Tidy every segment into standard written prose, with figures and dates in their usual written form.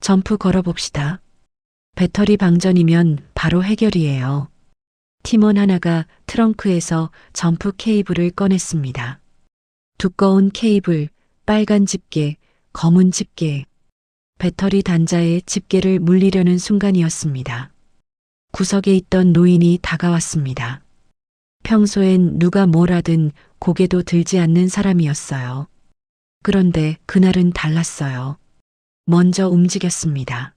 점프 걸어봅시다. 배터리 방전이면 바로 해결이에요. 팀원 하나가 트렁크에서 점프 케이블을 꺼냈습니다. 두꺼운 케이블, 빨간 집게, 검은 집게. 배터리 단자에 집게를 물리려는 순간이었습니다. 구석에 있던 노인이 다가왔습니다. 평소엔 누가 뭘 하든 고개도 들지 않는 사람이었어요. 그런데 그날은 달랐어요. 먼저 움직였습니다.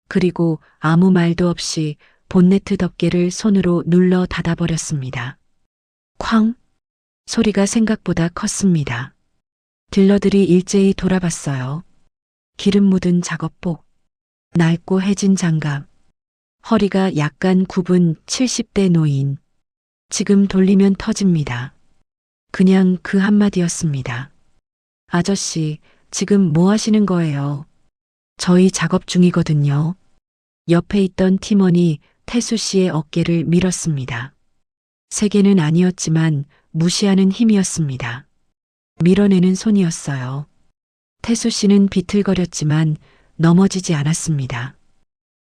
그리고 아무 말도 없이 본네트 덮개를 손으로 눌러 닫아버렸습니다. 쾅! 소리가 생각보다 컸습니다. 딜러들이 일제히 돌아봤어요. 기름 묻은 작업복, 낡고 해진 장갑, 허리가 약간 굽은 70대 노인. 지금 돌리면 터집니다. 그냥 그 한마디였습니다. 아저씨, 지금 뭐 하시는 거예요? 저희 작업 중이거든요. 옆에 있던 팀원이 태수 씨의 어깨를 밀었습니다. 세게는 아니었지만 무시하는 힘이었습니다. 밀어내는 손이었어요. 태수 씨는 비틀거렸지만 넘어지지 않았습니다.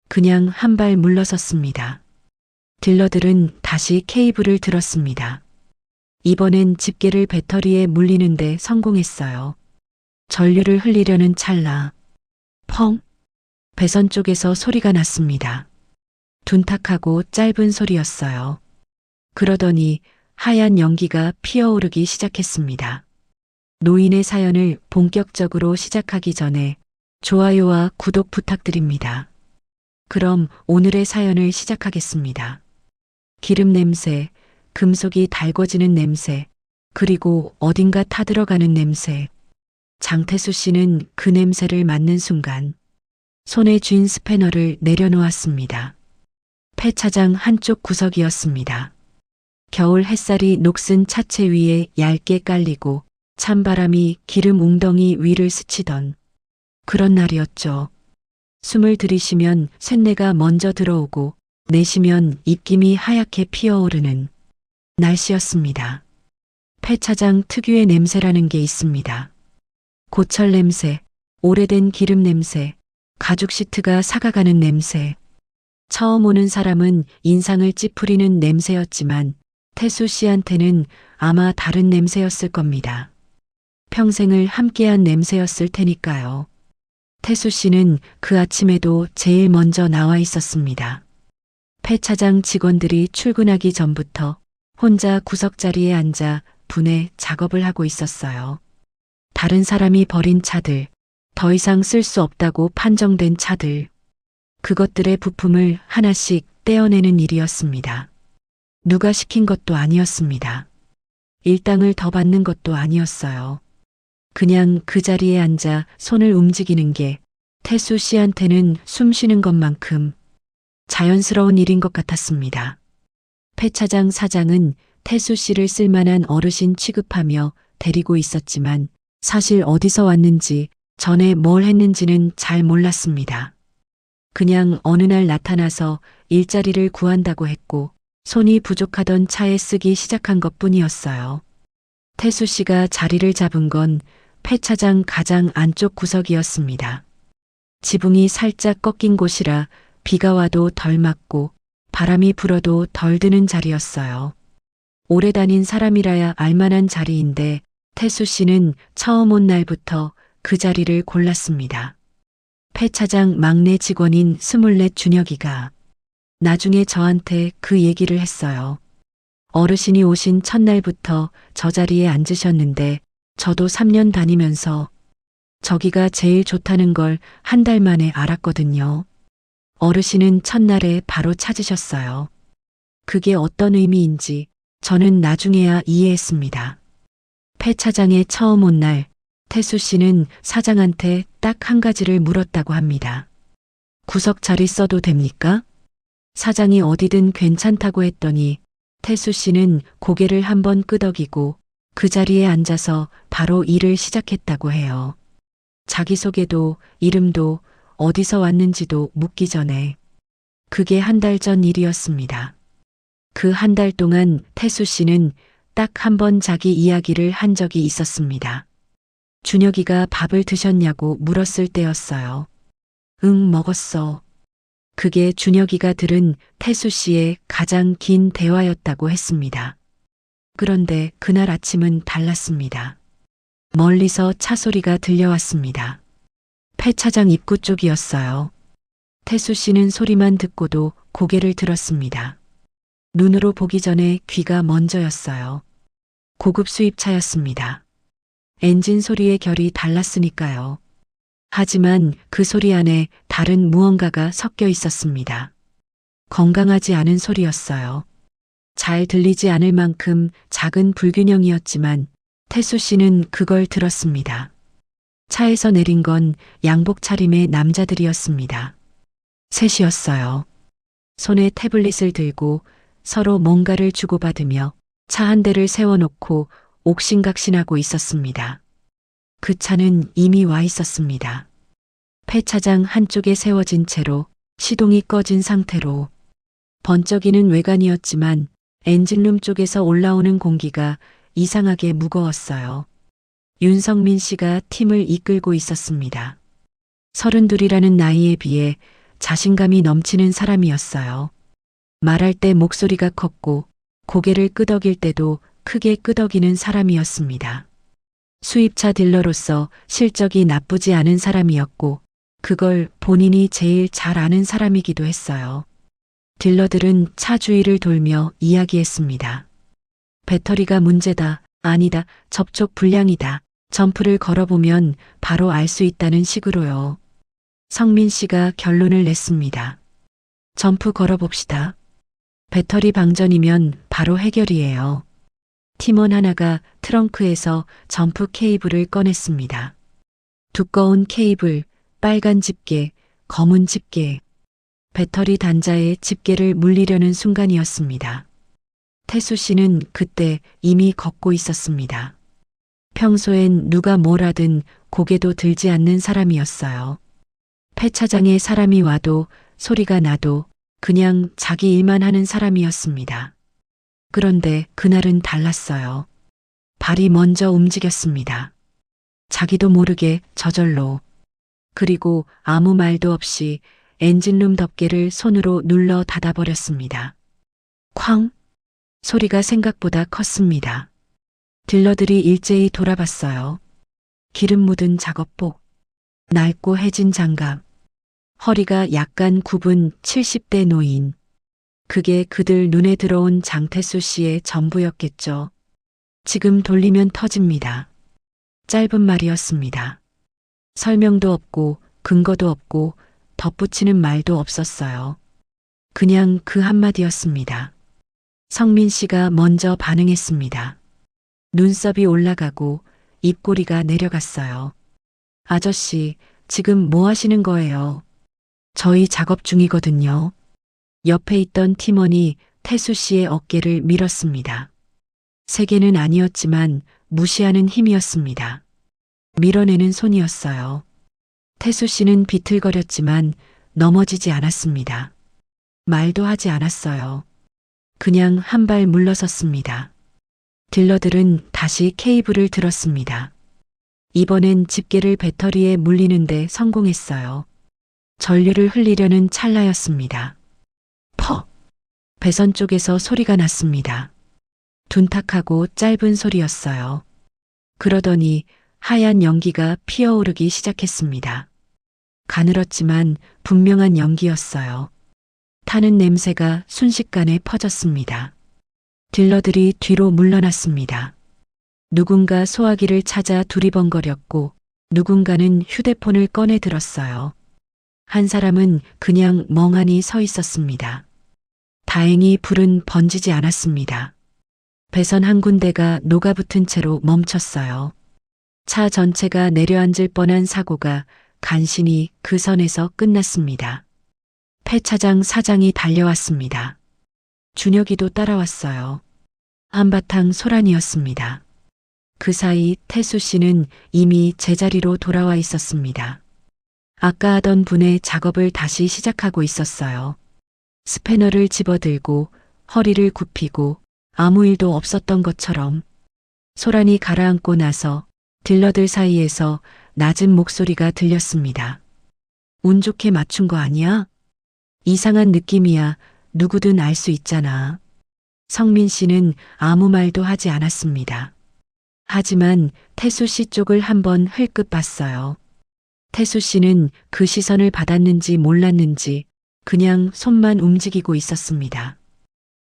그냥 한 발 물러섰습니다. 딜러들은 다시 케이블을 들었습니다. 이번엔 집게를 배터리에 물리는데 성공했어요. 전류를 흘리려는 찰나. 펑! 배선 쪽에서 소리가 났습니다. 둔탁하고 짧은 소리였어요. 그러더니 하얀 연기가 피어오르기 시작했습니다. 노인의 사연을 본격적으로 시작하기 전에 좋아요와 구독 부탁드립니다. 그럼 오늘의 사연을 시작하겠습니다. 기름 냄새, 금속이 달궈지는 냄새, 그리고 어딘가 타들어가는 냄새. 장태수 씨는 그 냄새를 맡는 순간 손에 쥔 스패너를 내려놓았습니다. 폐차장 한쪽 구석이었습니다. 겨울 햇살이 녹슨 차체 위에 얇게 깔리고 찬바람이 기름 웅덩이 위를 스치던 그런 날이었죠. 숨을 들이쉬면 쇳내가 먼저 들어오고 내쉬면 입김이 하얗게 피어오르는 날씨였습니다. 폐차장 특유의 냄새라는 게 있습니다. 고철 냄새, 오래된 기름 냄새, 가죽 시트가 삭아가는 냄새. 처음 오는 사람은 인상을 찌푸리는 냄새였지만 태수 씨한테는 아마 다른 냄새였을 겁니다. 평생을 함께한 냄새였을 테니까요. 태수 씨는 그 아침에도 제일 먼저 나와 있었습니다. 폐차장 직원들이 출근하기 전부터 혼자 구석자리에 앉아 분해 작업을 하고 있었어요. 다른 사람이 버린 차들, 더 이상 쓸 수 없다고 판정된 차들, 그것들의 부품을 하나씩 떼어내는 일이었습니다. 누가 시킨 것도 아니었습니다. 일당을 더 받는 것도 아니었어요. 그냥 그 자리에 앉아 손을 움직이는 게 태수 씨한테는 숨 쉬는 것만큼 자연스러운 일인 것 같았습니다. 폐차장 사장은 태수 씨를 쓸만한 어르신 취급하며 데리고 있었지만 사실 어디서 왔는지 전에 뭘 했는지는 잘 몰랐습니다. 그냥 어느 날 나타나서 일자리를 구한다고 했고 손이 부족하던 차에 쓰기 시작한 것뿐이었어요. 태수 씨가 자리를 잡은 건 폐차장 가장 안쪽 구석이었습니다. 지붕이 살짝 꺾인 곳이라 비가 와도 덜 맞고 바람이 불어도 덜 드는 자리였어요. 오래 다닌 사람이라야 알만한 자리인데 태수 씨는 처음 온 날부터 그 자리를 골랐습니다. 폐차장 막내 직원인 24 준혁이가 나중에 저한테 그 얘기를 했어요. 어르신이 오신 첫날부터 저 자리에 앉으셨는데 저도 3년 다니면서 저기가 제일 좋다는 걸 한 달 만에 알았거든요. 어르신은 첫날에 바로 찾으셨어요. 그게 어떤 의미인지 저는 나중에야 이해했습니다. 폐차장에 처음 온 날 태수 씨는 사장한테 딱 한 가지를 물었다고 합니다. 구석 자리 써도 됩니까? 사장이 어디든 괜찮다고 했더니 태수 씨는 고개를 한번 끄덕이고 그 자리에 앉아서 바로 일을 시작했다고 해요. 자기소개도 이름도 어디서 왔는지도 묻기 전에. 그게 한 달 전 일이었습니다. 그 한 달 동안 태수 씨는 딱 한 번 자기 이야기를 한 적이 있었습니다. 준혁이가 밥을 드셨냐고 물었을 때였어요. 응, 먹었어. 그게 준혁이가 들은 태수 씨의 가장 긴 대화였다고 했습니다. 그런데 그날 아침은 달랐습니다. 멀리서 차 소리가 들려왔습니다. 폐차장 입구 쪽이었어요. 태수 씨는 소리만 듣고도 고개를 들었습니다. 눈으로 보기 전에 귀가 먼저였어요. 고급 수입차였습니다. 엔진 소리의 결이 달랐으니까요. 하지만 그 소리 안에 다른 무언가가 섞여 있었습니다. 건강하지 않은 소리였어요. 잘 들리지 않을 만큼 작은 불균형이었지만 태수 씨는 그걸 들었습니다. 차에서 내린 건 양복 차림의 남자들이었습니다. 셋이었어요. 손에 태블릿을 들고 서로 뭔가를 주고받으며 차 한 대를 세워놓고 옥신각신하고 있었습니다. 그 차는 이미 와 있었습니다. 폐차장 한쪽에 세워진 채로 시동이 꺼진 상태로 번쩍이는 외관이었지만 엔진룸 쪽에서 올라오는 공기가 이상하게 무거웠어요. 윤성민 씨가 팀을 이끌고 있었습니다. 32이라는 나이에 비해 자신감이 넘치는 사람이었어요. 말할 때 목소리가 컸고 고개를 끄덕일 때도 크게 끄덕이는 사람이었습니다. 수입차 딜러로서 실적이 나쁘지 않은 사람이었고 그걸 본인이 제일 잘 아는 사람이기도 했어요. 딜러들은 차 주위를 돌며 이야기했습니다. 배터리가 문제다, 아니다, 접촉 불량이다. 점프를 걸어보면 바로 알 수 있다는 식으로요. 성민 씨가 결론을 냈습니다. 점프 걸어봅시다. 배터리 방전이면 바로 해결이에요. 팀원 하나가 트렁크에서 점프 케이블을 꺼냈습니다. 두꺼운 케이블, 빨간 집게, 검은 집게. 배터리 단자에 집게를 물리려는 순간이었습니다. 태수 씨는 그때 이미 걷고 있었습니다. 평소엔 누가 뭘 하든 고개도 들지 않는 사람이었어요. 폐차장에 사람이 와도 소리가 나도 그냥 자기 일만 하는 사람이었습니다. 그런데 그날은 달랐어요. 발이 먼저 움직였습니다. 자기도 모르게 저절로. 그리고 아무 말도 없이 엔진룸 덮개를 손으로 눌러 닫아버렸습니다. 쾅! 소리가 생각보다 컸습니다. 딜러들이 일제히 돌아봤어요. 기름 묻은 작업복, 낡고 해진 장갑, 허리가 약간 굽은 70대 노인. 그게 그들 눈에 들어온 장태수 씨의 전부였겠죠. 지금 돌리면 터집니다. 짧은 말이었습니다. 설명도 없고 근거도 없고 덧붙이는 말도 없었어요. 그냥 그 한마디였습니다. 성민 씨가 먼저 반응했습니다. 눈썹이 올라가고 입꼬리가 내려갔어요. 아저씨, 지금 뭐 하시는 거예요? 저희 작업 중이거든요. 옆에 있던 팀원이 태수 씨의 어깨를 밀었습니다. 세게는 아니었지만 무시하는 힘이었습니다. 밀어내는 손이었어요. 태수 씨는 비틀거렸지만 넘어지지 않았습니다. 말도 하지 않았어요. 그냥 한 발 물러섰습니다. 딜러들은 다시 케이블을 들었습니다. 이번엔 집게를 배터리에 물리는데 성공했어요. 전류를 흘리려는 찰나였습니다. 퍽! 배선 쪽에서 소리가 났습니다. 둔탁하고 짧은 소리였어요. 그러더니 하얀 연기가 피어오르기 시작했습니다. 가늘었지만 분명한 연기였어요. 타는 냄새가 순식간에 퍼졌습니다. 딜러들이 뒤로 물러났습니다. 누군가 소화기를 찾아 두리번거렸고 누군가는 휴대폰을 꺼내 들었어요. 한 사람은 그냥 멍하니 서 있었습니다. 다행히 불은 번지지 않았습니다. 배선 한 군데가 녹아붙은 채로 멈췄어요. 차 전체가 내려앉을 뻔한 사고가 간신히 그 선에서 끝났습니다. 폐차장 사장이 달려왔습니다. 준혁이도 따라왔어요. 한바탕 소란이었습니다. 그 사이 태수 씨는 이미 제자리로 돌아와 있었습니다. 아까 하던 분의 작업을 다시 시작하고 있었어요. 스패너를 집어들고 허리를 굽히고 아무 일도 없었던 것처럼. 소란이 가라앉고 나서 딜러들 사이에서 낮은 목소리가 들렸습니다. 운 좋게 맞춘 거 아니야? 이상한 느낌이야. 누구든 알 수 있잖아. 성민 씨는 아무 말도 하지 않았습니다. 하지만 태수 씨 쪽을 한번 흘끗 봤어요. 태수 씨는 그 시선을 받았는지 몰랐는지 그냥 손만 움직이고 있었습니다.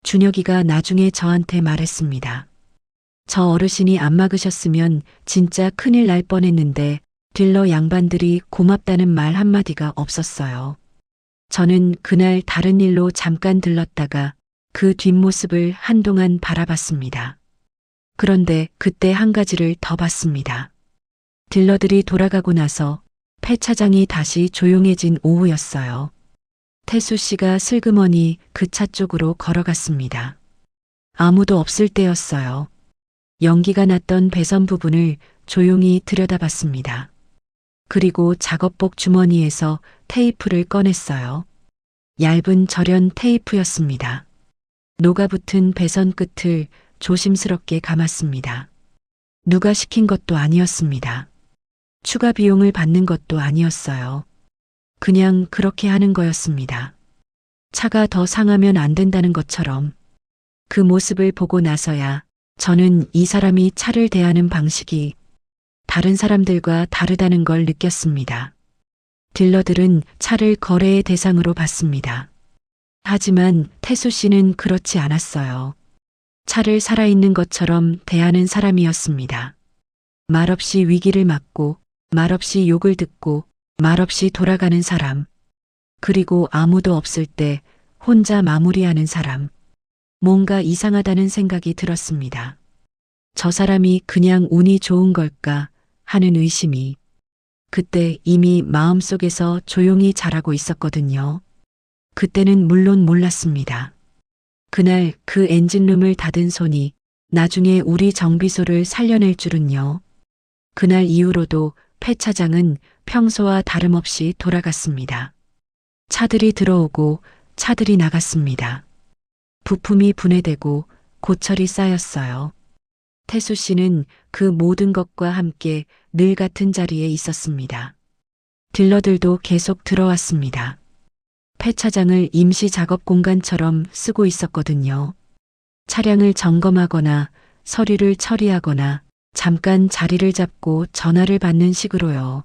준혁이가 나중에 저한테 말했습니다. 저 어르신이 안 막으셨으면 진짜 큰일 날 뻔했는데 딜러 양반들이 고맙다는 말 한마디가 없었어요. 저는 그날 다른 일로 잠깐 들렀다가 그 뒷모습을 한동안 바라봤습니다. 그런데 그때 한 가지를 더 봤습니다. 딜러들이 돌아가고 나서 폐차장이 다시 조용해진 오후였어요. 태수 씨가 슬그머니 그 차 쪽으로 걸어갔습니다. 아무도 없을 때였어요. 연기가 났던 배선 부분을 조용히 들여다봤습니다. 그리고 작업복 주머니에서 테이프를 꺼냈어요. 얇은 절연 테이프였습니다. 녹아붙은 배선 끝을 조심스럽게 감았습니다. 누가 시킨 것도 아니었습니다. 추가 비용을 받는 것도 아니었어요. 그냥 그렇게 하는 거였습니다. 차가 더 상하면 안 된다는 것처럼. 그 모습을 보고 나서야 저는 이 사람이 차를 대하는 방식이 다른 사람들과 다르다는 걸 느꼈습니다. 딜러들은 차를 거래의 대상으로 봤습니다. 하지만 태수 씨는 그렇지 않았어요. 차를 살아있는 것처럼 대하는 사람이었습니다. 말없이 위기를 맞고, 말없이 욕을 듣고, 말없이 돌아가는 사람. 그리고 아무도 없을 때 혼자 마무리하는 사람. 뭔가 이상하다는 생각이 들었습니다. 저 사람이 그냥 운이 좋은 걸까 하는 의심이 그때 이미 마음속에서 조용히 자라고 있었거든요. 그때는 물론 몰랐습니다. 그날 그 엔진룸을 닫은 손이 나중에 우리 정비소를 살려낼 줄은요. 그날 이후로도 폐차장은 평소와 다름없이 돌아갔습니다. 차들이 들어오고 차들이 나갔습니다. 부품이 분해되고 고철이 쌓였어요. 태수 씨는 그 모든 것과 함께 늘 같은 자리에 있었습니다. 딜러들도 계속 들어왔습니다. 폐차장을 임시 작업 공간처럼 쓰고 있었거든요. 차량을 점검하거나 서류를 처리하거나 잠깐 자리를 잡고 전화를 받는 식으로요.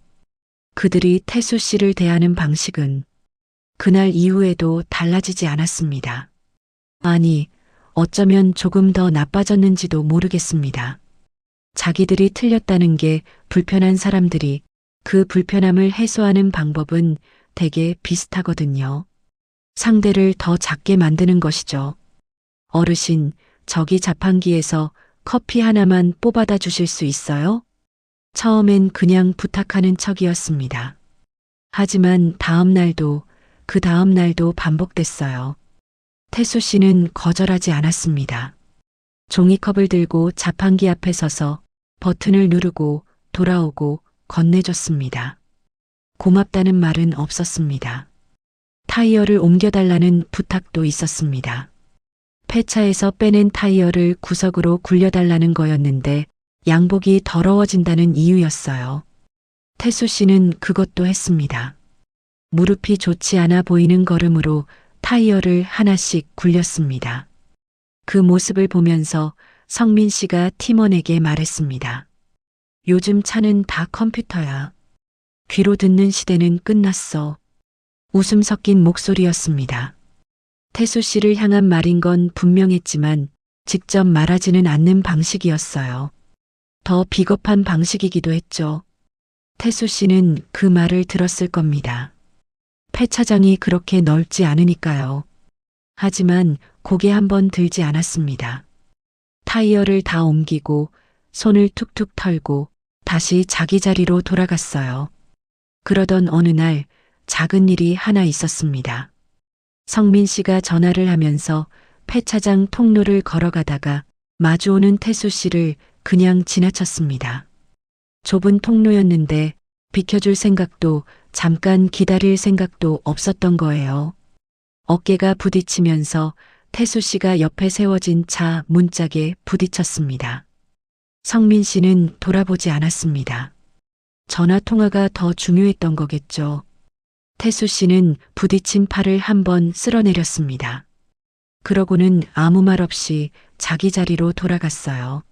그들이 태수 씨를 대하는 방식은 그날 이후에도 달라지지 않았습니다. 아니, 어쩌면 조금 더 나빠졌는지도 모르겠습니다. 자기들이 틀렸다는 게 불편한 사람들이 그 불편함을 해소하는 방법은 되게 비슷하거든요. 상대를 더 작게 만드는 것이죠. 어르신, 저기 자판기에서 커피 하나만 뽑아다 주실 수 있어요? 처음엔 그냥 부탁하는 척이었습니다. 하지만 다음 날도 그 다음 날도 반복됐어요. 태수 씨는 거절하지 않았습니다. 종이컵을 들고 자판기 앞에 서서 버튼을 누르고 돌아오고 건네줬습니다. 고맙다는 말은 없었습니다. 타이어를 옮겨달라는 부탁도 있었습니다. 폐차에서 빼낸 타이어를 구석으로 굴려달라는 거였는데 양복이 더러워진다는 이유였어요. 태수 씨는 그것도 했습니다. 무릎이 좋지 않아 보이는 걸음으로 타이어를 하나씩 굴렸습니다. 그 모습을 보면서 성민 씨가 팀원에게 말했습니다. 요즘 차는 다 컴퓨터야. 귀로 듣는 시대는 끝났어. 웃음 섞인 목소리였습니다. 태수 씨를 향한 말인 건 분명했지만 직접 말하지는 않는 방식이었어요. 더 비겁한 방식이기도 했죠. 태수 씨는 그 말을 들었을 겁니다. 폐차장이 그렇게 넓지 않으니까요. 하지만 고개 한번 들지 않았습니다. 타이어를 다 옮기고 손을 툭툭 털고 다시 자기 자리로 돌아갔어요. 그러던 어느 날 작은 일이 하나 있었습니다. 성민 씨가 전화를 하면서 폐차장 통로를 걸어가다가 마주오는 태수 씨를 그냥 지나쳤습니다. 좁은 통로였는데 비켜줄 생각도 잠깐 기다릴 생각도 없었던 거예요. 어깨가 부딪히면서 태수 씨가 옆에 세워진 차 문짝에 부딪혔습니다. 성민 씨는 돌아보지 않았습니다. 전화 통화가 더 중요했던 거겠죠. 태수 씨는 부딪힌 팔을 한번 쓸어내렸습니다. 그러고는 아무 말 없이 자기 자리로 돌아갔어요.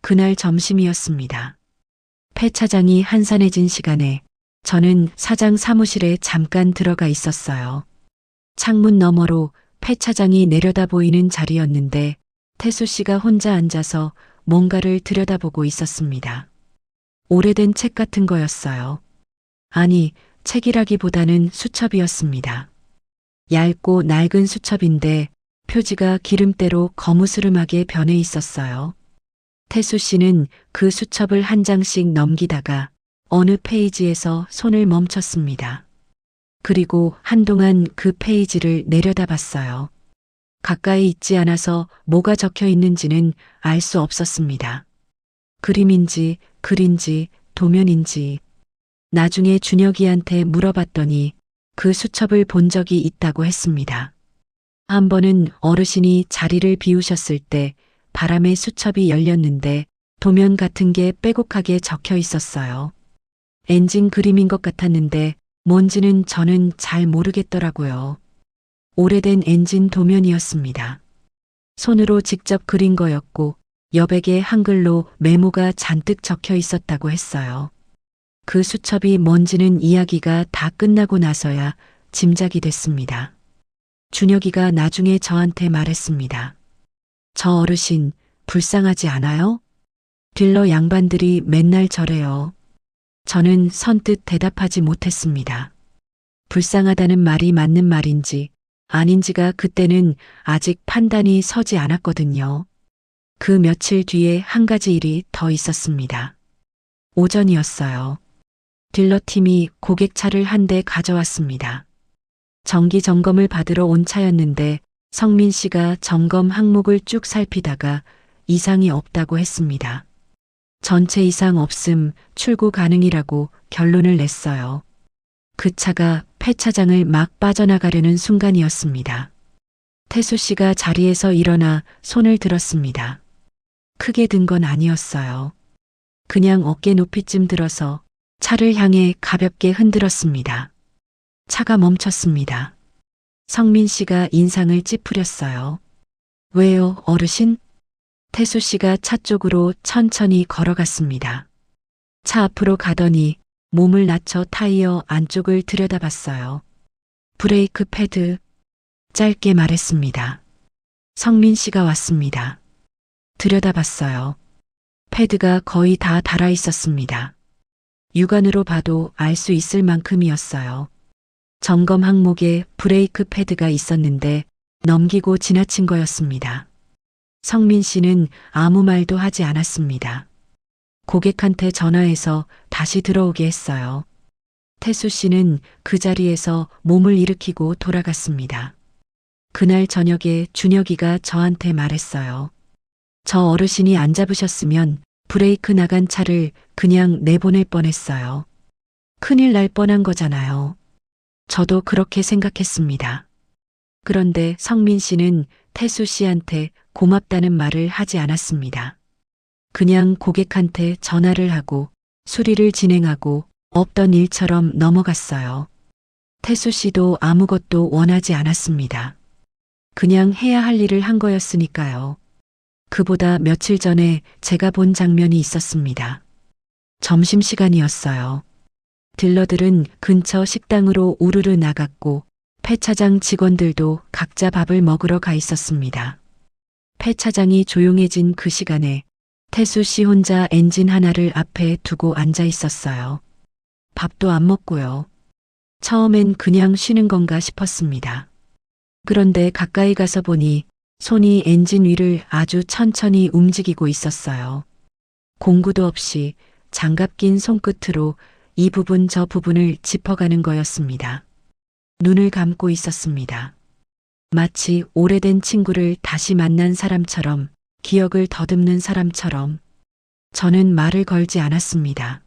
그날 점심이었습니다. 폐 차장이 한산해진 시간에 저는 사장 사무실에 잠깐 들어가 있었어요. 창문 너머로 폐 차장이 내려다 보이는 자리였는데 태수 씨가 혼자 앉아서 뭔가를 들여다보고 있었습니다. 오래된 책 같은 거였어요. 아니, 책이라기보다는 수첩이었습니다. 얇고 낡은 수첩인데 표지가 기름때로 거무스름하게 변해 있었어요. 태수 씨는 그 수첩을 한 장씩 넘기다가 어느 페이지에서 손을 멈췄습니다. 그리고 한동안 그 페이지를 내려다봤어요. 가까이 있지 않아서 뭐가 적혀 있는지는 알 수 없었습니다. 그림인지 글인지 도면인지. 나중에 준혁이한테 물어봤더니 그 수첩을 본 적이 있다고 했습니다. 한 번은 어르신이 자리를 비우셨을 때 바람에 수첩이 열렸는데 도면 같은 게 빼곡하게 적혀 있었어요. 엔진 그림인 것 같았는데 뭔지는 저는 잘 모르겠더라고요. 오래된 엔진 도면이었습니다. 손으로 직접 그린 거였고 여백에 한글로 메모가 잔뜩 적혀 있었다고 했어요. 그 수첩이 뭔지는 이야기가 다 끝나고 나서야 짐작이 됐습니다. 준혁이가 나중에 저한테 말했습니다. 저 어르신 불쌍하지 않아요? 딜러 양반들이 맨날 저래요. 저는 선뜻 대답하지 못했습니다. 불쌍하다는 말이 맞는 말인지 아닌지가 그때는 아직 판단이 서지 않았거든요. 그 며칠 뒤에 한 가지 일이 더 있었습니다. 오전이었어요. 딜러팀이 고객차를 한 대 가져왔습니다. 정기 점검을 받으러 온 차였는데 성민 씨가 점검 항목을 쭉 살피다가 이상이 없다고 했습니다. 전체 이상 없음, 출고 가능이라고 결론을 냈어요. 그 차가 폐 차장을 막 빠져나가려는 순간이었습니다. 태수 씨가 자리에서 일어나 손을 들었습니다. 크게 든 건 아니었어요. 그냥 어깨 높이쯤 들어서 차를 향해 가볍게 흔들었습니다. 차가 멈췄습니다. 성민 씨가 인상을 찌푸렸어요. 왜요, 어르신? 태수 씨가 차 쪽으로 천천히 걸어갔습니다. 차 앞으로 가더니 몸을 낮춰 타이어 안쪽을 들여다봤어요. 브레이크 패드. 짧게 말했습니다. 성민 씨가 왔습니다. 들여다봤어요. 패드가 거의 다 닳아 있었습니다. 육안으로 봐도 알 수 있을 만큼이었어요. 점검 항목에 브레이크 패드가 있었는데 넘기고 지나친 거였습니다. 성민 씨는 아무 말도 하지 않았습니다. 고객한테 전화해서 다시 들어오게 했어요. 태수 씨는 그 자리에서 몸을 일으키고 돌아갔습니다. 그날 저녁에 준혁이가 저한테 말했어요. 저 어르신이 안 잡으셨으면 브레이크 나간 차를 그냥 내보낼 뻔했어요. 큰일 날 뻔한 거잖아요. 저도 그렇게 생각했습니다. 그런데 성민 씨는 태수 씨한테 고맙다는 말을 하지 않았습니다. 그냥 고객한테 전화를 하고 수리를 진행하고 없던 일처럼 넘어갔어요. 태수 씨도 아무것도 원하지 않았습니다. 그냥 해야 할 일을 한 거였으니까요. 그보다 며칠 전에 제가 본 장면이 있었습니다. 점심시간이었어요. 딜러들은 근처 식당으로 우르르 나갔고 폐차장 직원들도 각자 밥을 먹으러 가 있었습니다. 폐차장이 조용해진 그 시간에 태수 씨 혼자 엔진 하나를 앞에 두고 앉아 있었어요. 밥도 안 먹고요. 처음엔 그냥 쉬는 건가 싶었습니다. 그런데 가까이 가서 보니 손이 엔진 위를 아주 천천히 움직이고 있었어요. 공구도 없이 장갑 낀 손끝으로 이 부분 저 부분을 짚어가는 거였습니다. 눈을 감고 있었습니다. 마치 오래된 친구를 다시 만난 사람처럼, 기억을 더듬는 사람처럼. 저는 말을 걸지 않았습니다.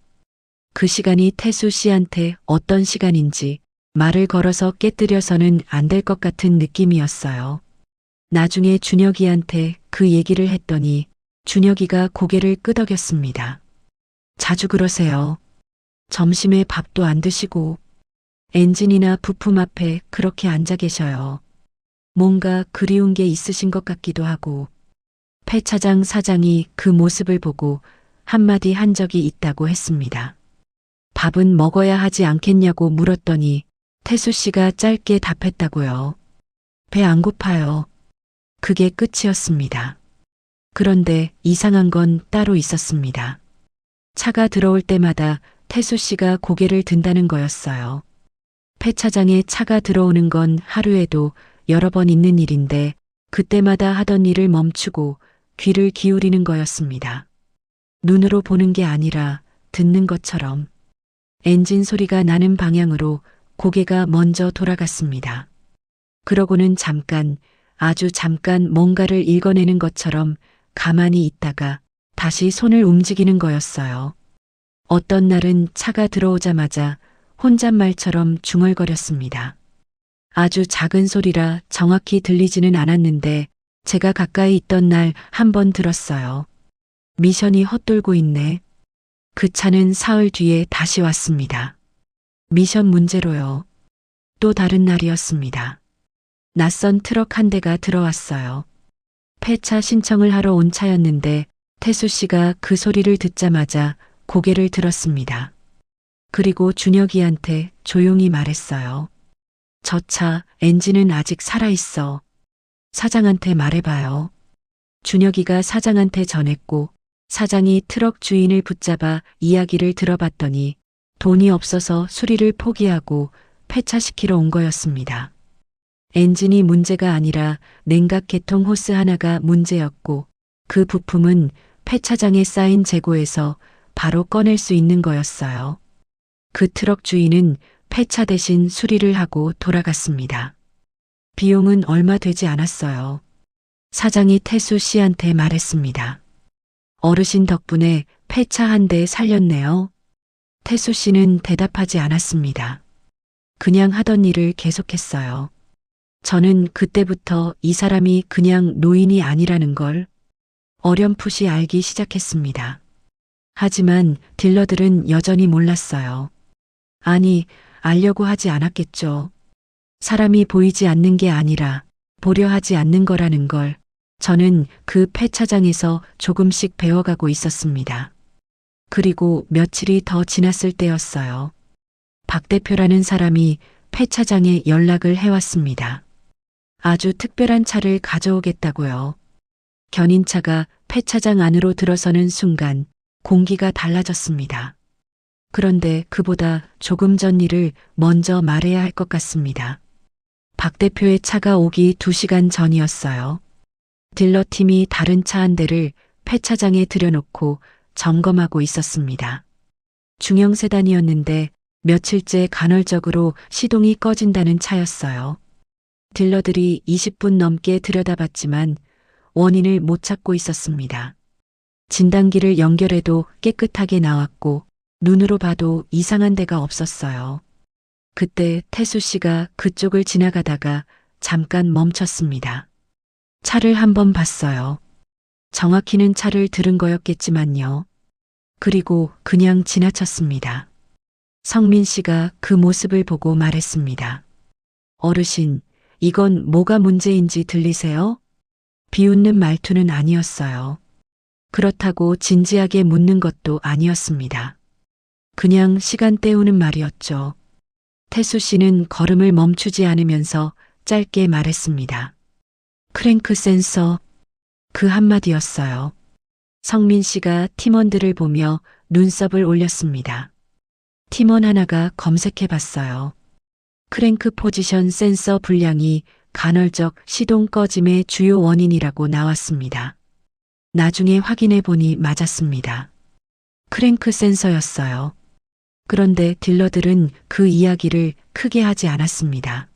그 시간이 태수 씨한테 어떤 시간인지 말을 걸어서 깨뜨려서는 안 될 것 같은 느낌이었어요. 나중에 준혁이한테 그 얘기를 했더니 준혁이가 고개를 끄덕였습니다. 자주 그러세요. 점심에 밥도 안 드시고. 엔진이나 부품 앞에 그렇게 앉아 계셔요. 뭔가 그리운 게 있으신 것 같기도 하고. 폐차장 사장이 그 모습을 보고 한마디 한 적이 있다고 했습니다. 밥은 먹어야 하지 않겠냐고 물었더니 태수 씨가 짧게 답했다고요. 배 안 고파요. 그게 끝이었습니다. 그런데 이상한 건 따로 있었습니다. 차가 들어올 때마다 태수 씨가 고개를 든다는 거였어요. 폐차장에 차가 들어오는 건 하루에도 여러 번 있는 일인데 그때마다 하던 일을 멈추고 귀를 기울이는 거였습니다. 눈으로 보는 게 아니라 듣는 것처럼. 엔진 소리가 나는 방향으로 고개가 먼저 돌아갔습니다. 그러고는 잠깐, 아주 잠깐 뭔가를 읽어내는 것처럼 가만히 있다가 다시 손을 움직이는 거였어요. 어떤 날은 차가 들어오자마자 혼잣말처럼 중얼거렸습니다. 아주 작은 소리라 정확히 들리지는 않았는데 제가 가까이 있던 날 한 번 들었어요. 미션이 헛돌고 있네. 그 차는 사흘 뒤에 다시 왔습니다. 미션 문제로요. 또 다른 날이었습니다. 낯선 트럭 한 대가 들어왔어요. 폐차 신청을 하러 온 차였는데 태수 씨가 그 소리를 듣자마자 고개를 들었습니다. 그리고 준혁이한테 조용히 말했어요. 저 차 엔진은 아직 살아있어. 사장한테 말해봐요. 준혁이가 사장한테 전했고 사장이 트럭 주인을 붙잡아 이야기를 들어봤더니 돈이 없어서 수리를 포기하고 폐차시키러 온 거였습니다. 엔진이 문제가 아니라 냉각 개통 호스 하나가 문제였고 그 부품은 폐차장에 쌓인 재고에서 바로 꺼낼 수 있는 거였어요. 그 트럭 주인은 폐차 대신 수리를 하고 돌아갔습니다. 비용은 얼마 되지 않았어요. 사장이 태수 씨한테 말했습니다. 어르신 덕분에 폐차 한 대 살렸네요. 태수 씨는 대답하지 않았습니다. 그냥 하던 일을 계속했어요. 저는 그때부터 이 사람이 그냥 노인이 아니라는 걸 어렴풋이 알기 시작했습니다. 하지만 딜러들은 여전히 몰랐어요. 아니, 알려고 하지 않았겠죠. 사람이 보이지 않는 게 아니라 보려 하지 않는 거라는 걸 저는 그 폐차장에서 조금씩 배워가고 있었습니다. 그리고 며칠이 더 지났을 때였어요. 박 대표라는 사람이 폐차장에 연락을 해왔습니다. 아주 특별한 차를 가져오겠다고요. 견인차가 폐차장 안으로 들어서는 순간 공기가 달라졌습니다. 그런데 그보다 조금 전 일을 먼저 말해야 할 것 같습니다. 박 대표의 차가 오기 2시간 전이었어요. 딜러팀이 다른 차 한 대를 폐차장에 들여놓고 점검하고 있었습니다. 중형 세단이었는데 며칠째 간헐적으로 시동이 꺼진다는 차였어요. 딜러들이 20분 넘게 들여다봤지만 원인을 못 찾고 있었습니다. 진단기를 연결해도 깨끗하게 나왔고 눈으로 봐도 이상한 데가 없었어요. 그때 태수 씨가 그쪽을 지나가다가 잠깐 멈췄습니다. 차를 한번 봤어요. 정확히는 차를 들은 거였겠지만요. 그리고 그냥 지나쳤습니다. 성민 씨가 그 모습을 보고 말했습니다. 어르신, 이건 뭐가 문제인지 들리세요? 비웃는 말투는 아니었어요. 그렇다고 진지하게 묻는 것도 아니었습니다. 그냥 시간 때우는 말이었죠. 태수 씨는 걸음을 멈추지 않으면서 짧게 말했습니다. 크랭크 센서. 그 한마디였어요. 성민 씨가 팀원들을 보며 눈썹을 올렸습니다. 팀원 하나가 검색해 봤어요. 크랭크 포지션 센서 불량이 간헐적 시동 꺼짐의 주요 원인이라고 나왔습니다. 나중에 확인해 보니 맞았습니다. 크랭크 센서였어요. 그런데 딜러들은 그 이야기를 크게 하지 않았습니다.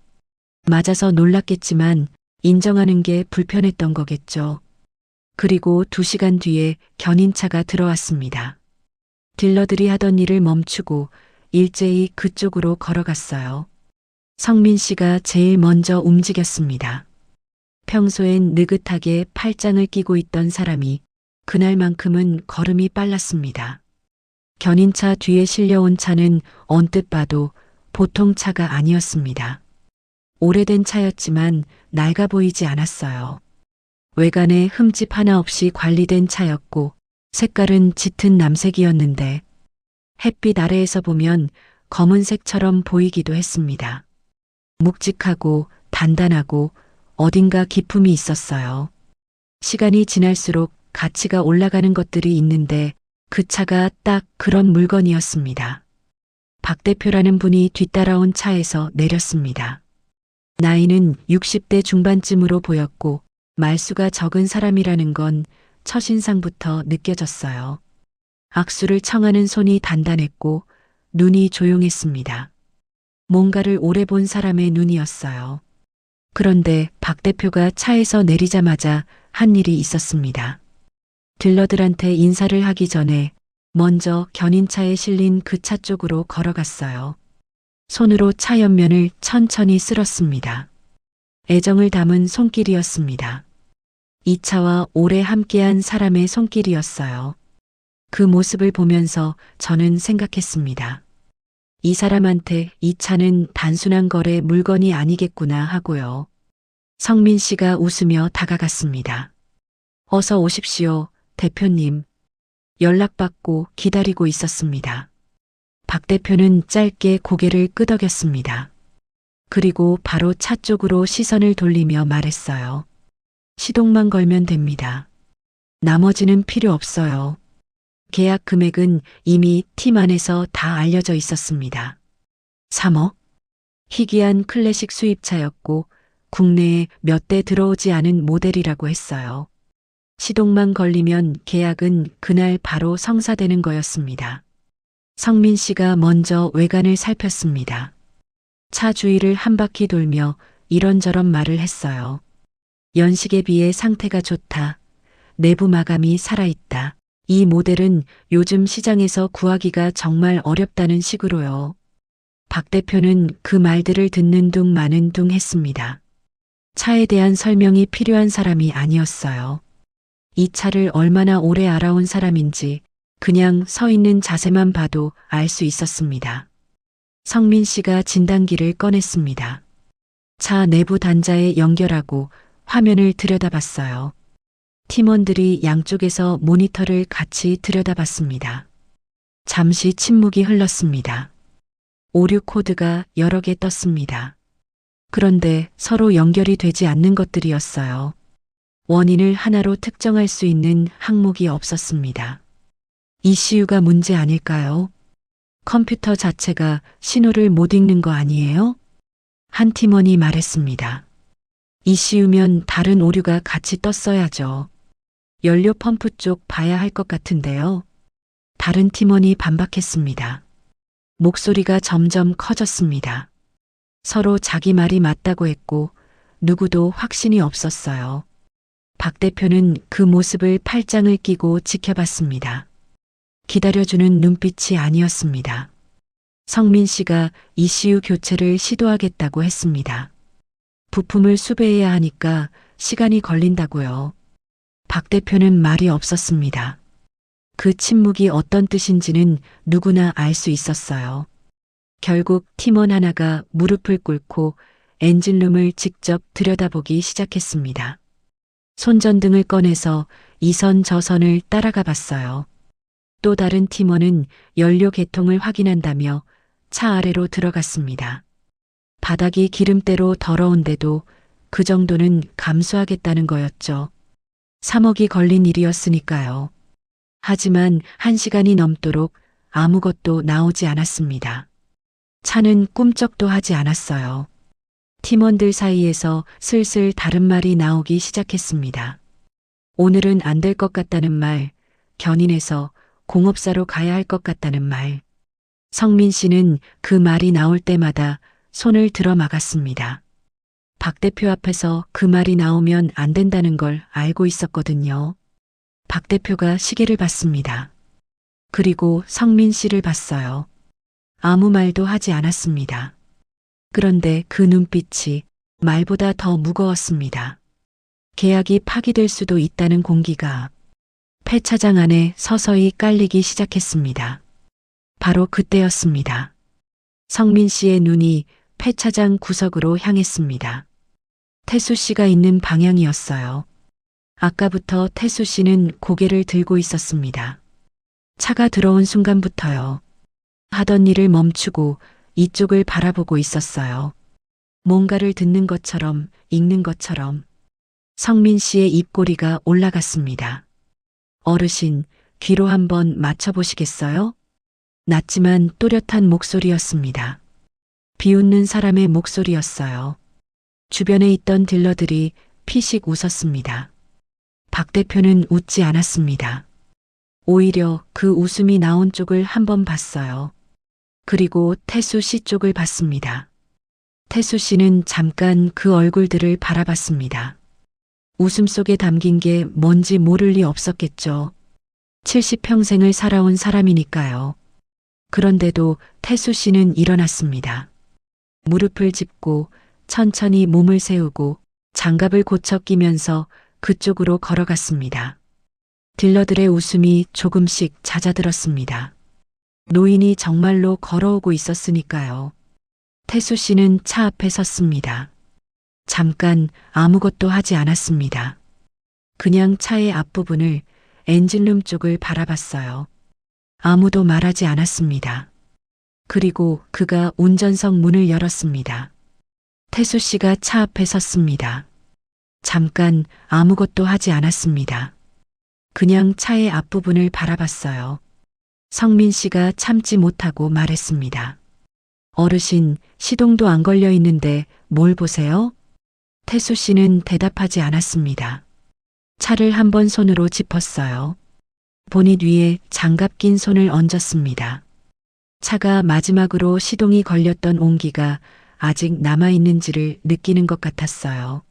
맞아서 놀랐겠지만 인정하는 게 불편했던 거겠죠. 그리고 2시간 뒤에 견인차가 들어왔습니다. 딜러들이 하던 일을 멈추고 일제히 그쪽으로 걸어갔어요. 성민 씨가 제일 먼저 움직였습니다. 평소엔 느긋하게 팔짱을 끼고 있던 사람이 그날만큼은 걸음이 빨랐습니다. 견인차 뒤에 실려온 차는 언뜻 봐도 보통 차가 아니었습니다. 오래된 차였지만 낡아 보이지 않았어요. 외관에 흠집 하나 없이 관리된 차였고 색깔은 짙은 남색이었는데 햇빛 아래에서 보면 검은색처럼 보이기도 했습니다. 묵직하고 단단하고 어딘가 기품이 있었어요. 시간이 지날수록 가치가 올라가는 것들이 있는데 그 차가 딱 그런 물건이었습니다. 박 대표라는 분이 뒤따라온 차에서 내렸습니다. 나이는 60대 중반쯤으로 보였고 말수가 적은 사람이라는 건 첫인상부터 느껴졌어요. 악수를 청하는 손이 단단했고 눈이 조용했습니다. 뭔가를 오래 본 사람의 눈이었어요. 그런데 박 대표가 차에서 내리자마자 한 일이 있었습니다. 딜러들한테 인사를 하기 전에 먼저 견인차에 실린 그 차 쪽으로 걸어갔어요. 손으로 차 옆면을 천천히 쓸었습니다. 애정을 담은 손길이었습니다. 이 차와 오래 함께한 사람의 손길이었어요. 그 모습을 보면서 저는 생각했습니다. 이 사람한테 이 차는 단순한 거래 물건이 아니겠구나 하고요. 성민 씨가 웃으며 다가갔습니다. 어서 오십시오, 대표님. 연락받고 기다리고 있었습니다. 박 대표는 짧게 고개를 끄덕였습니다. 그리고 바로 차 쪽으로 시선을 돌리며 말했어요. 시동만 걸면 됩니다. 나머지는 필요 없어요. 계약 금액은 이미 팀 안에서 다 알려져 있었습니다. 3억? 희귀한 클래식 수입차였고 국내에 몇 대 들어오지 않은 모델이라고 했어요. 시동만 걸리면 계약은 그날 바로 성사되는 거였습니다. 성민 씨가 먼저 외관을 살폈습니다. 차 주위를 한 바퀴 돌며 이런저런 말을 했어요. 연식에 비해 상태가 좋다. 내부 마감이 살아있다. 이 모델은 요즘 시장에서 구하기가 정말 어렵다는 식으로요. 박 대표는 그 말들을 듣는 둥 마는 둥 했습니다. 차에 대한 설명이 필요한 사람이 아니었어요. 이 차를 얼마나 오래 알아온 사람인지 그냥 서 있는 자세만 봐도 알 수 있었습니다. 성민 씨가 진단기를 꺼냈습니다. 차 내부 단자에 연결하고 화면을 들여다봤어요. 팀원들이 양쪽에서 모니터를 같이 들여다봤습니다. 잠시 침묵이 흘렀습니다. 오류 코드가 여러 개 떴습니다. 그런데 서로 연결이 되지 않는 것들이었어요. 원인을 하나로 특정할 수 있는 항목이 없었습니다. ECU가 문제 아닐까요? 컴퓨터 자체가 신호를 못 읽는 거 아니에요? 한 팀원이 말했습니다. ECU면 다른 오류가 같이 떴어야죠. 연료 펌프 쪽 봐야 할 것 같은데요. 다른 팀원이 반박했습니다. 목소리가 점점 커졌습니다. 서로 자기 말이 맞다고 했고 누구도 확신이 없었어요. 박 대표는 그 모습을 팔짱을 끼고 지켜봤습니다. 기다려주는 눈빛이 아니었습니다. 성민 씨가 ECU 교체를 시도하겠다고 했습니다. 부품을 수배해야 하니까 시간이 걸린다고요. 박 대표는 말이 없었습니다. 그 침묵이 어떤 뜻인지는 누구나 알 수 있었어요. 결국 팀원 하나가 무릎을 꿇고 엔진룸을 직접 들여다보기 시작했습니다. 손전등을 꺼내서 이 선 저 선을 따라가 봤어요. 또 다른 팀원은 연료 개통을 확인한다며 차 아래로 들어갔습니다. 바닥이 기름때로 더러운데도 그 정도는 감수하겠다는 거였죠. 3억이 걸린 일이었으니까요. 하지만 1시간이 넘도록 아무것도 나오지 않았습니다. 차는 꿈쩍도 하지 않았어요. 팀원들 사이에서 슬슬 다른 말이 나오기 시작했습니다. 오늘은 안 될 것 같다는 말, 견인해서 공업사로 가야 할 것 같다는 말. 성민 씨는 그 말이 나올 때마다 손을 들어 막았습니다. 박 대표 앞에서 그 말이 나오면 안 된다는 걸 알고 있었거든요. 박 대표가 시계를 봤습니다. 그리고 성민 씨를 봤어요. 아무 말도 하지 않았습니다. 그런데 그 눈빛이 말보다 더 무거웠습니다. 계약이 파기될 수도 있다는 공기가 폐차장 안에 서서히 깔리기 시작했습니다. 바로 그때였습니다. 성민 씨의 눈이 폐차장 구석으로 향했습니다. 태수 씨가 있는 방향이었어요. 아까부터 태수 씨는 고개를 들고 있었습니다. 차가 들어온 순간부터요. 하던 일을 멈추고 이쪽을 바라보고 있었어요. 뭔가를 듣는 것처럼, 읽는 것처럼. 성민 씨의 입꼬리가 올라갔습니다. 어르신, 귀로 한번 맞춰보시겠어요? 낮지만 또렷한 목소리였습니다. 비웃는 사람의 목소리였어요. 주변에 있던 딜러들이 피식 웃었습니다. 박 대표는 웃지 않았습니다. 오히려 그 웃음이 나온 쪽을 한번 봤어요. 그리고 태수 씨 쪽을 봤습니다. 태수 씨는 잠깐 그 얼굴들을 바라봤습니다. 웃음 속에 담긴 게 뭔지 모를 리 없었겠죠. 70평생을 살아온 사람이니까요. 그런데도 태수 씨는 일어났습니다. 무릎을 짚고 천천히 몸을 세우고 장갑을 고쳐 끼면서 그쪽으로 걸어갔습니다. 딜러들의 웃음이 조금씩 잦아들었습니다. 노인이 정말로 걸어오고 있었으니까요. 태수 씨는 차 앞에 섰습니다. 잠깐 아무것도 하지 않았습니다. 그냥 차의 앞부분을 엔진룸 쪽을 바라봤어요. 아무도 말하지 않았습니다. 그리고 그가 운전석 문을 열었습니다. 태수 씨가 차 앞에 섰습니다. 잠깐 아무것도 하지 않았습니다. 그냥 차의 앞부분을 바라봤어요. 성민 씨가 참지 못하고 말했습니다. 어르신, 시동도 안 걸려 있는데 뭘 보세요? 태수 씨는 대답하지 않았습니다. 차를 한번 손으로 짚었어요. 보닛 위에 장갑 낀 손을 얹었습니다. 차가 마지막으로 시동이 걸렸던 온기가 아직 남아있는지를 느끼는 것 같았어요.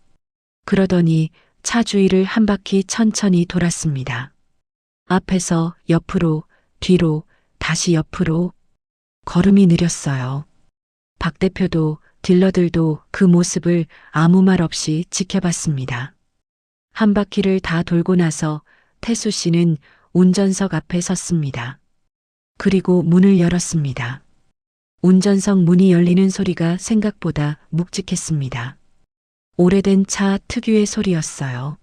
그러더니 차 주위를 한 바퀴 천천히 돌았습니다. 앞에서 옆으로, 뒤로, 다시 옆으로. 걸음이 느렸어요. 박 대표도 딜러들도 그 모습을 아무 말 없이 지켜봤습니다. 한 바퀴를 다 돌고 나서 태수 씨는 운전석 앞에 섰습니다. 그리고 문을 열었습니다. 운전석 문이 열리는 소리가 생각보다 묵직했습니다. 오래된 차 특유의 소리였어요.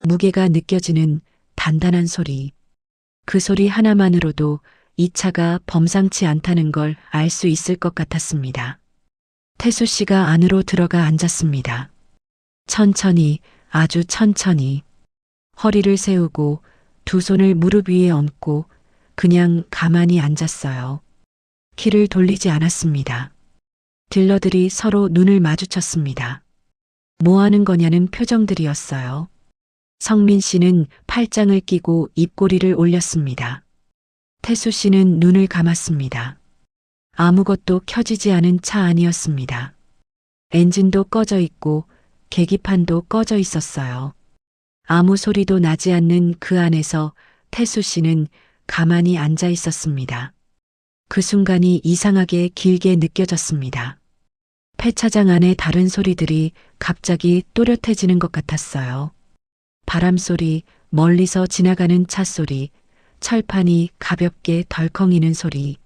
무게가 느껴지는 단단한 소리. 그 소리 하나만으로도 이 차가 범상치 않다는 걸 알 수 있을 것 같았습니다. 태수 씨가 안으로 들어가 앉았습니다. 천천히, 아주 천천히. 허리를 세우고 두 손을 무릎 위에 얹고 그냥 가만히 앉았어요. 키를 돌리지 않았습니다. 딜러들이 서로 눈을 마주쳤습니다. 뭐 하는 거냐는 표정들이었어요. 성민 씨는 팔짱을 끼고 입꼬리를 올렸습니다. 태수 씨는 눈을 감았습니다. 아무것도 켜지지 않은 차 안이었습니다. 엔진도 꺼져 있고 계기판도 꺼져 있었어요. 아무 소리도 나지 않는 그 안에서 태수 씨는 가만히 앉아 있었습니다. 그 순간이 이상하게 길게 느껴졌습니다. 폐차장 안의 다른 소리들이 갑자기 또렷해지는 것 같았어요. 바람 소리, 멀리서 지나가는 차 소리, 철판이 가볍게 덜컹이는 소리.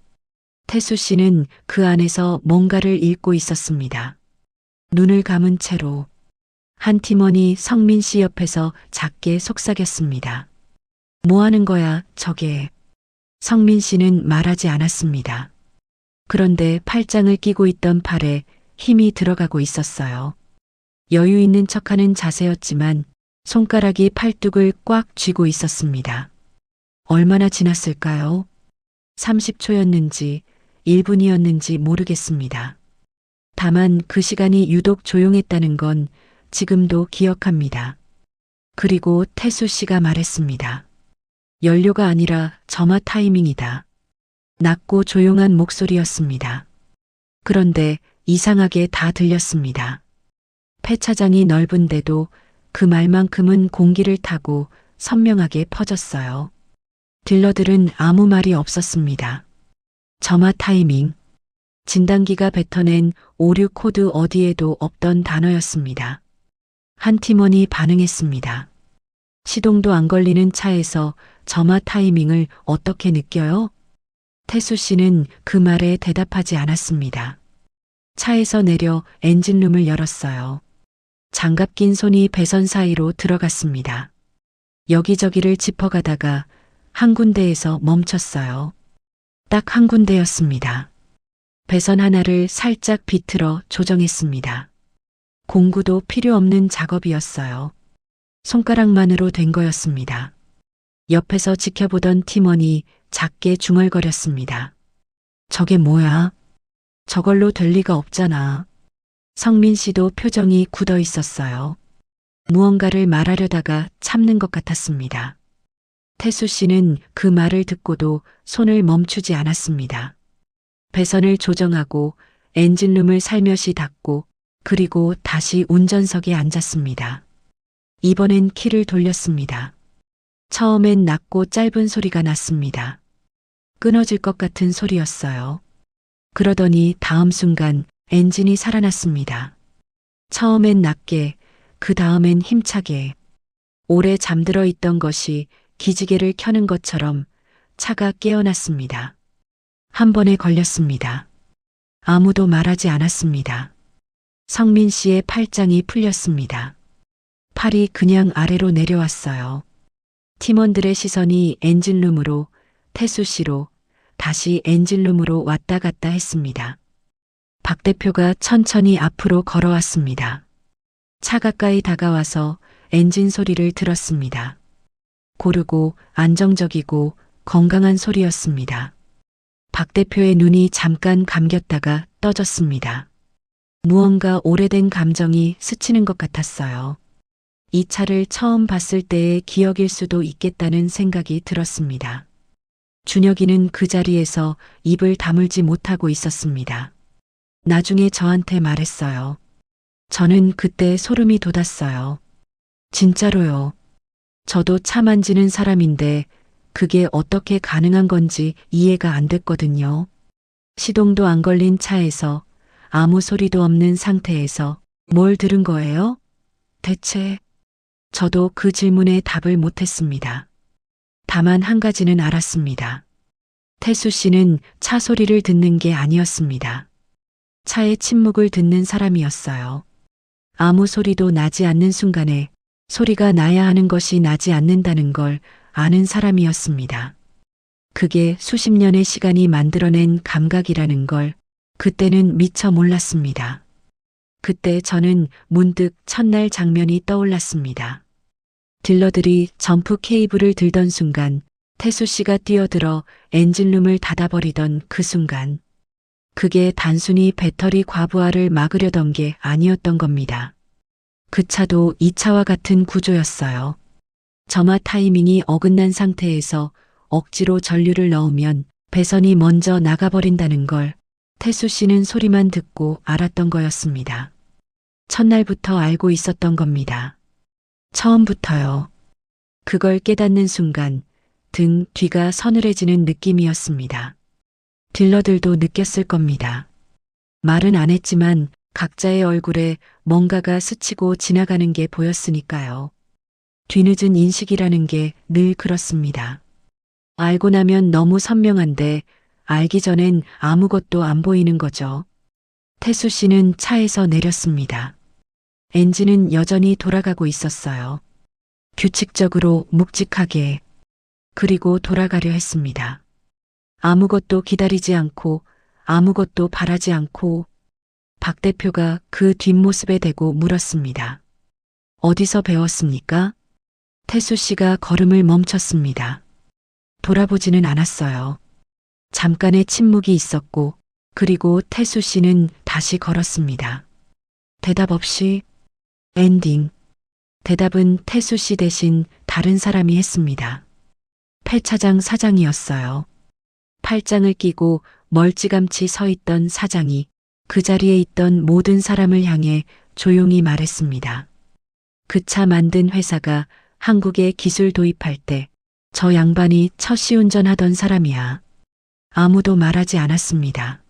태수 씨는 그 안에서 뭔가를 읽고 있었습니다. 눈을 감은 채로. 한 팀원이 성민 씨 옆에서 작게 속삭였습니다. 뭐 하는 거야, 저게. 성민 씨는 말하지 않았습니다. 그런데 팔짱을 끼고 있던 팔에 힘이 들어가고 있었어요. 여유 있는 척하는 자세였지만 손가락이 팔뚝을 꽉 쥐고 있었습니다. 얼마나 지났을까요? 30초였는지 1분이었는지 모르겠습니다. 다만 그 시간이 유독 조용했다는 건 지금도 기억합니다. 그리고 태수 씨가 말했습니다. 연료가 아니라 점화 타이밍이다. 낮고 조용한 목소리였습니다. 그런데 이상하게 다 들렸습니다. 폐차장이 넓은데도 그 말만큼은 공기를 타고 선명하게 퍼졌어요. 딜러들은 아무 말이 없었습니다. 점화 타이밍. 진단기가 뱉어낸 오류 코드 어디에도 없던 단어였습니다. 한 팀원이 반응했습니다. 시동도 안 걸리는 차에서 점화 타이밍을 어떻게 느껴요? 태수 씨는 그 말에 대답하지 않았습니다. 차에서 내려 엔진룸을 열었어요. 장갑 낀 손이 배선 사이로 들어갔습니다. 여기저기를 짚어가다가 한 군데에서 멈췄어요. 딱 한 군데였습니다. 배선 하나를 살짝 비틀어 조정했습니다. 공구도 필요 없는 작업이었어요. 손가락만으로 된 거였습니다. 옆에서 지켜보던 팀원이 작게 중얼거렸습니다. 저게 뭐야? 저걸로 될 리가 없잖아. 성민 씨도 표정이 굳어 있었어요. 무언가를 말하려다가 참는 것 같았습니다. 태수 씨는 그 말을 듣고도 손을 멈추지 않았습니다. 배선을 조정하고 엔진룸을 살며시 닫고 그리고 다시 운전석에 앉았습니다. 이번엔 키를 돌렸습니다. 처음엔 낮고 짧은 소리가 났습니다. 끊어질 것 같은 소리였어요. 그러더니 다음 순간 엔진이 살아났습니다. 처음엔 낮게, 그 다음엔 힘차게. 오래 잠들어 있던 것이 기지개를 켜는 것처럼 차가 깨어났습니다. 한 번에 걸렸습니다. 아무도 말하지 않았습니다. 성민 씨의 팔짱이 풀렸습니다. 팔이 그냥 아래로 내려왔어요. 팀원들의 시선이 엔진룸으로, 태수 씨로, 다시 엔진룸으로 왔다 갔다 했습니다. 박 대표가 천천히 앞으로 걸어왔습니다. 차 가까이 다가와서 엔진 소리를 들었습니다. 고르고 안정적이고 건강한 소리였습니다. 박 대표의 눈이 잠깐 감겼다가 떠졌습니다. 무언가 오래된 감정이 스치는 것 같았어요. 이 차를 처음 봤을 때의 기억일 수도 있겠다는 생각이 들었습니다. 준혁이는 그 자리에서 입을 다물지 못하고 있었습니다. 나중에 저한테 말했어요. 저는 그때 소름이 돋았어요. 진짜로요. 저도 차 만지는 사람인데 그게 어떻게 가능한 건지 이해가 안 됐거든요. 시동도 안 걸린 차에서 아무 소리도 없는 상태에서 뭘 들은 거예요? 대체? 저도 그 질문에 답을 못했습니다. 다만 한 가지는 알았습니다. 태수 씨는 차 소리를 듣는 게 아니었습니다. 차의 침묵을 듣는 사람이었어요. 아무 소리도 나지 않는 순간에 소리가 나야 하는 것이 나지 않는다는 걸 아는 사람이었습니다. 그게 수십 년의 시간이 만들어낸 감각이라는 걸 그때는 미처 몰랐습니다. 그때 저는 문득 첫날 장면이 떠올랐습니다. 딜러들이 점프 케이블을 들던 순간 태수 씨가 뛰어들어 엔진룸을 닫아버리던 그 순간. 그게 단순히 배터리 과부하를 막으려던 게 아니었던 겁니다. 그 차도 이 차와 같은 구조였어요. 점화 타이밍이 어긋난 상태에서 억지로 전류를 넣으면 배선이 먼저 나가버린다는 걸 태수 씨는 소리만 듣고 알았던 거였습니다. 첫날부터 알고 있었던 겁니다. 처음부터요. 그걸 깨닫는 순간 등 뒤가 서늘해지는 느낌이었습니다. 딜러들도 느꼈을 겁니다. 말은 안 했지만 각자의 얼굴에 뭔가가 스치고 지나가는 게 보였으니까요. 뒤늦은 인식이라는 게 늘 그렇습니다. 알고 나면 너무 선명한데 알기 전엔 아무것도 안 보이는 거죠. 태수 씨는 차에서 내렸습니다. 엔진은 여전히 돌아가고 있었어요. 규칙적으로 묵직하게. 그리고 돌아가려 했습니다. 아무것도 기다리지 않고 아무것도 바라지 않고. 박 대표가 그 뒷모습에 대고 물었습니다. 어디서 배웠습니까? 태수 씨가 걸음을 멈췄습니다. 돌아보지는 않았어요. 잠깐의 침묵이 있었고 그리고 태수 씨는 다시 걸었습니다. 대답 없이 엔딩. 대답은 태수 씨 대신 다른 사람이 했습니다. 폐차장 사장이었어요. 팔짱을 끼고 멀찌감치 서 있던 사장이 그 자리에 있던 모든 사람을 향해 조용히 말했습니다. 그 차 만든 회사가 한국에 기술 도입할 때 저 양반이 첫 시운전하던 사람이야. 아무도 말하지 않았습니다.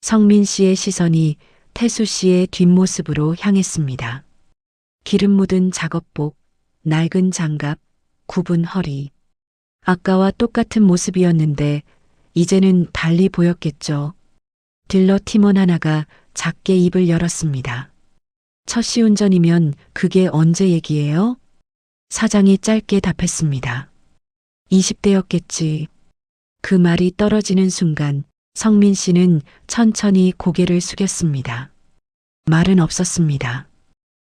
성민 씨의 시선이 태수 씨의 뒷모습으로 향했습니다. 기름 묻은 작업복, 낡은 장갑, 굽은 허리. 아까와 똑같은 모습이었는데 이제는 달리 보였겠죠. 딜러 팀원 하나가 작게 입을 열었습니다. 첫 시운전이면 그게 언제 얘기예요? 사장이 짧게 답했습니다. 20대였겠지. 그 말이 떨어지는 순간 성민 씨는 천천히 고개를 숙였습니다. 말은 없었습니다.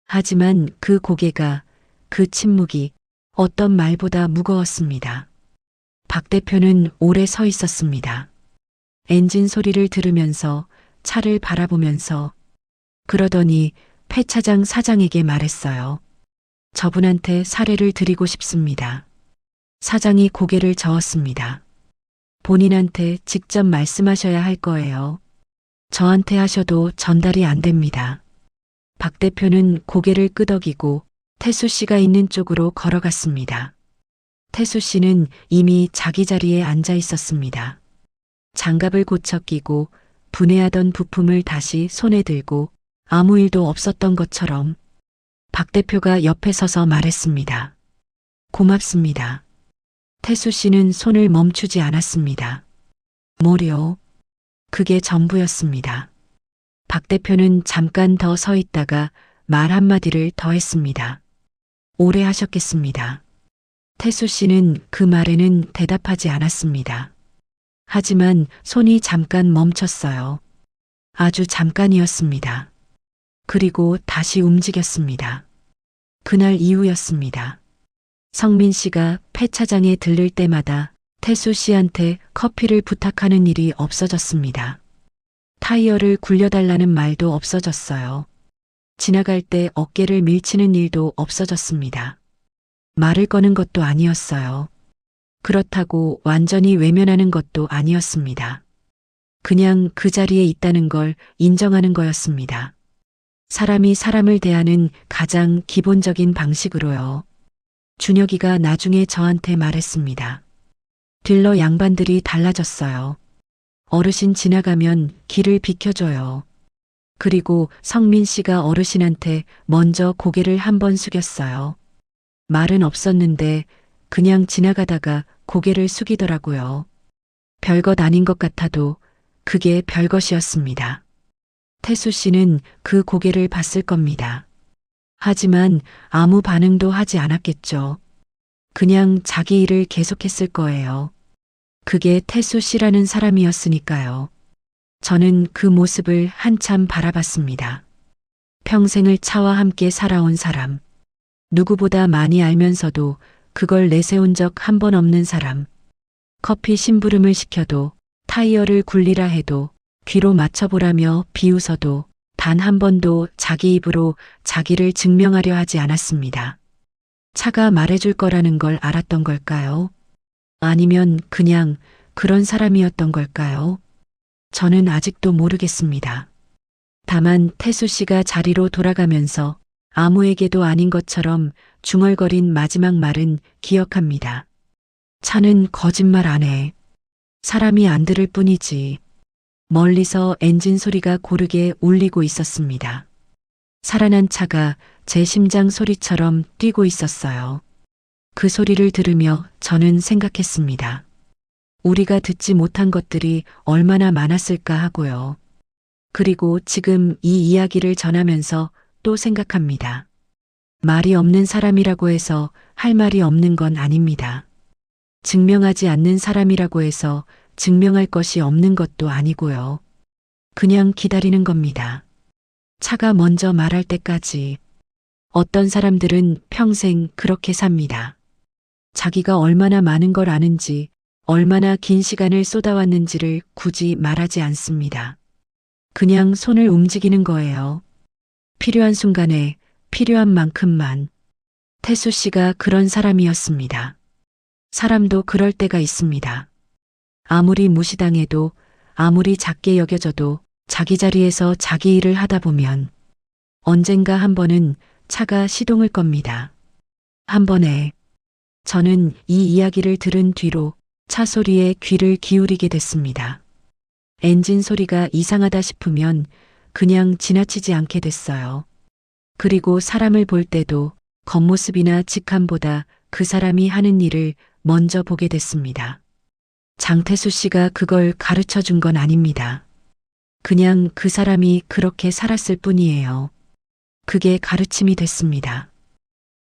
하지만 그 고개가, 그 침묵이 어떤 말보다 무거웠습니다. 박 대표는 오래 서 있었습니다. 엔진 소리를 들으면서 차를 바라보면서 그러더니 폐차장 사장에게 말했어요. 저분한테 사례를 드리고 싶습니다. 사장이 고개를 저었습니다. 본인한테 직접 말씀하셔야 할 거예요. 저한테 하셔도 전달이 안 됩니다. 박 대표는 고개를 끄덕이고 태수 씨가 있는 쪽으로 걸어갔습니다. 태수 씨는 이미 자기 자리에 앉아 있었습니다. 장갑을 고쳐 끼고 분해하던 부품을 다시 손에 들고 아무 일도 없었던 것처럼 박 대표가 옆에 서서 말했습니다. 고맙습니다. 태수 씨는 손을 멈추지 않았습니다. 뭐려? 그게 전부였습니다. 박 대표는 잠깐 더 서 있다가 말 한마디를 더 했습니다. 오래 하셨겠습니다. 태수 씨는 그 말에는 대답하지 않았습니다. 하지만 손이 잠깐 멈췄어요. 아주 잠깐이었습니다. 그리고 다시 움직였습니다. 그날 이후였습니다. 성민 씨가 폐차장에 들를 때마다 태수 씨한테 커피를 부탁하는 일이 없어졌습니다. 타이어를 굴려달라는 말도 없어졌어요. 지나갈 때 어깨를 밀치는 일도 없어졌습니다. 말을 거는 것도 아니었어요. 그렇다고 완전히 외면하는 것도 아니었습니다. 그냥 그 자리에 있다는 걸 인정하는 거였습니다. 사람이 사람을 대하는 가장 기본적인 방식으로요. 준혁이가 나중에 저한테 말했습니다. 딜러 양반들이 달라졌어요. 어르신 지나가면 길을 비켜줘요. 그리고 성민 씨가 어르신한테 먼저 고개를 한번 숙였어요. 말은 없었는데 그냥 지나가다가 고개를 숙이더라고요. 별것 아닌 것 같아도 그게 별것이었습니다. 태수 씨는 그 고개를 봤을 겁니다. 하지만 아무 반응도 하지 않았겠죠. 그냥 자기 일을 계속했을 거예요. 그게 태수 씨라는 사람이었으니까요. 저는 그 모습을 한참 바라봤습니다. 평생을 차와 함께 살아온 사람. 누구보다 많이 알면서도 그걸 내세운 적 한 번 없는 사람. 커피 심부름을 시켜도 타이어를 굴리라 해도 귀로 맞춰보라며 비웃어도 단 한 번도 자기 입으로 자기를 증명하려 하지 않았습니다. 차가 말해줄 거라는 걸 알았던 걸까요? 아니면 그냥 그런 사람이었던 걸까요? 저는 아직도 모르겠습니다. 다만 태수 씨가 자리로 돌아가면서 아무에게도 아닌 것처럼 중얼거린 마지막 말은 기억합니다. 차는 거짓말 안 해. 사람이 안 들을 뿐이지. 멀리서 엔진 소리가 고르게 울리고 있었습니다. 살아난 차가 제 심장 소리처럼 뛰고 있었어요. 그 소리를 들으며 저는 생각했습니다. 우리가 듣지 못한 것들이 얼마나 많았을까 하고요. 그리고 지금 이 이야기를 전하면서 또 생각합니다. 말이 없는 사람이라고 해서 할 말이 없는 건 아닙니다. 증명하지 않는 사람이라고 해서 증명할 것이 없는 것도 아니고요. 그냥 기다리는 겁니다. 차가 먼저 말할 때까지. 어떤 사람들은 평생 그렇게 삽니다. 자기가 얼마나 많은 걸 아는지, 얼마나 긴 시간을 쏟아왔는지를 굳이 말하지 않습니다. 그냥 손을 움직이는 거예요. 필요한 순간에 필요한 만큼만. 태수 씨가 그런 사람이었습니다. 사람도 그럴 때가 있습니다. 아무리 무시당해도, 아무리 작게 여겨져도 자기 자리에서 자기 일을 하다 보면 언젠가 한 번은 차가 시동을 겁니다. 한 번에. 저는 이 이야기를 들은 뒤로 차 소리에 귀를 기울이게 됐습니다. 엔진 소리가 이상하다 싶으면 그냥 지나치지 않게 됐어요. 그리고 사람을 볼 때도 겉모습이나 직함보다 그 사람이 하는 일을 먼저 보게 됐습니다. 장태수 씨가 그걸 가르쳐 준 건 아닙니다. 그냥 그 사람이 그렇게 살았을 뿐이에요. 그게 가르침이 됐습니다.